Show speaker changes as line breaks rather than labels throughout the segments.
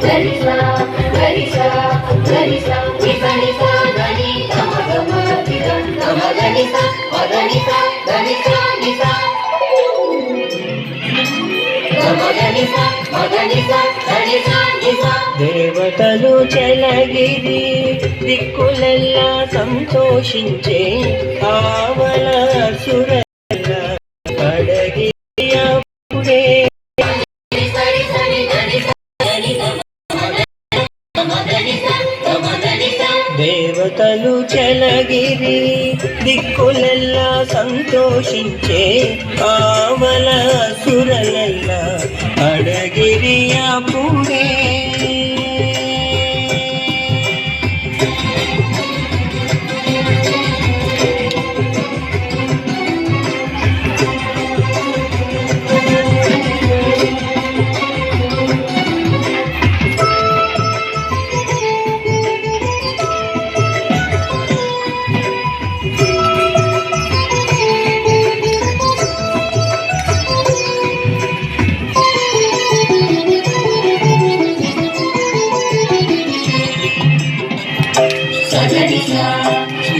గరిసా గరిసా గరిసా నిసనిసా గని గమ దిగం గమ గనిసా మగనిసా గనిసా నిసా గమ గనిసా మగనిసా గనిసా నిసా. దేవతలు చలగిరి దిక్కులెల్లా సంతోషించే ఆవల సురల అడగి అప్పుడే దేవతలు చలగిరి దిక్కులెల్లా సంతోషించే ఆవల సురలెల్లా అడగిరి అప్పుడే.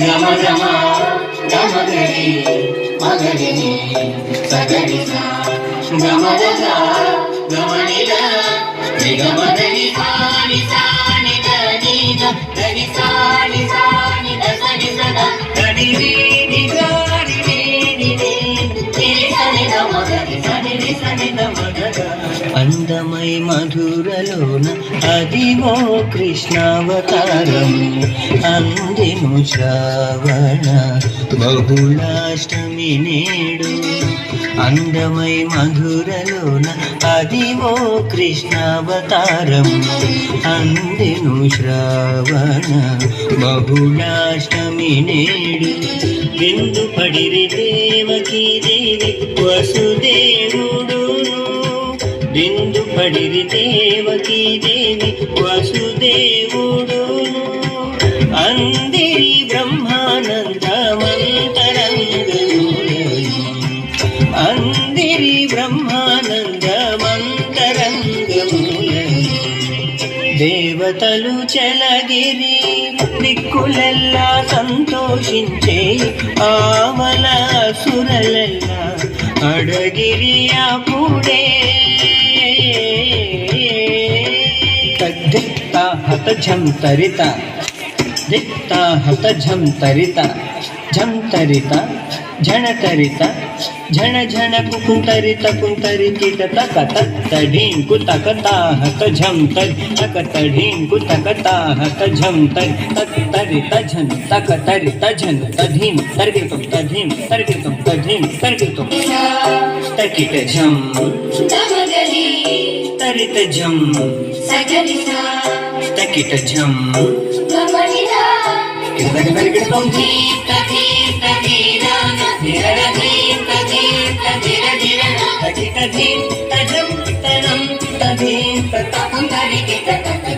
గమ గమ గమ గరి మగరిని సగరిసా గమ గమ గమనిద నిగమ దని సాని సాని దని దని సాని సాని దసని సద దని ని గారి ని ని సని గమ గరి సని సని గమ గగ. అందమై మధురలోన అదివో కృష్ణావతారం అందిను శ్రావణ బహుళాష్టమి నేడు. అందమై మధురలోన అదివో కృష్ణావతారం అందిను శ్రావణ బహుళాష్టమి నేడు. బిందు పడిరి దేవకీ దేవి వసుదేవుడు బిందు పడిరి దేవకీ దేవి వసుదేవుడు అందిరి బ్రహ్మానందమంతరంగములను అందిరి బ్రహ్మానందమంతరంగములను. దేవతలు చలగిరి దిక్కులెల్లా సంతోషించే ఆవల సురలెల్లా అడగిరి అప్పుడే. దిక్తా హత ఝం తరిత దిక్తా హత ఝం తరిత ఝం తరిత ఝణ తరిత ఝణ ఝణ కుంతరిత కుంతరిత తక తడీం కుతక తాహత ఝం తరి తక తడీం కుతక తాహత ఝం తరి తరిత ఝన్ తక తరిత ఝన్ తధీం తరిగితం తధీం తరిగితం తధీం తరిగితం తకిట ఝం తరిత ఝం సగరిసా తకిట ఝం గమనిదా కిరగరిగితం ధీత ధీత ధీరాన ధిరర ధీత ధీత ధిర ధిరన తకిట ధీత ఝం తనం తధీత తపం తరిగిత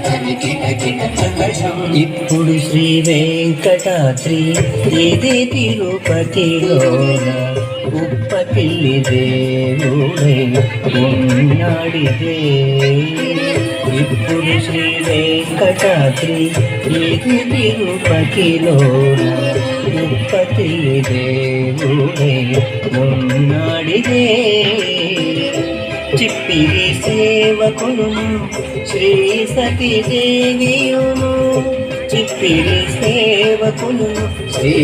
తరిగిత కిట సంగజం. ఇప్పుడు శ్రీ వెంకటాద్రి ఇది తిరుపతిలోన ఉప్పతిల్లి దేవుడై ఉన్నాడిదే. ఇప్పుడు శ్రీ వెంకటాద్రి ఇది తిరుపతిలోన ఉప్పతిల్లి దేవుడై ఉన్నాడిదే. చిప్పిరి సేవకును శ్రీ సతీ దేవియును చిప్పిరి సేవకును శ్రీ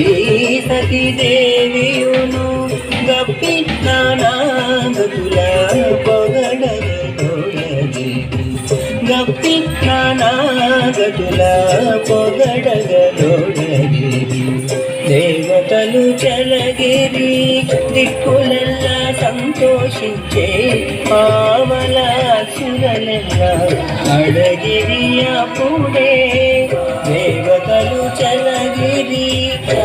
సతీ దేవియును గప్పి నానాగతుల పొగడగతోడగి గప్పి నానాగతుల పొగడగతోడగి. దేవతలు చలగిరి దిక్కులెల్లా సంతోషించే ఆవల సురలెల్లా అడగిరి అప్పుడే. దేవతలు చలగిరి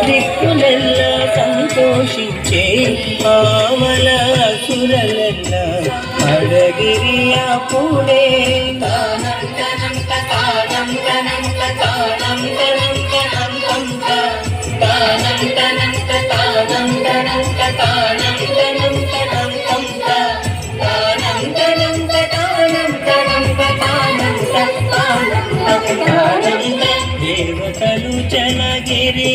దిక్కులెల్లా సంతోషించే ఆవల సురలెల్లా అడగిరి అప్పుడే. తానం తనం తానం తనం తానం తనం తనం తానం తనం తానం తనం తానం తనం తనం తానం తనం తనం తానం తనం తానం దేవతలు చలగిరి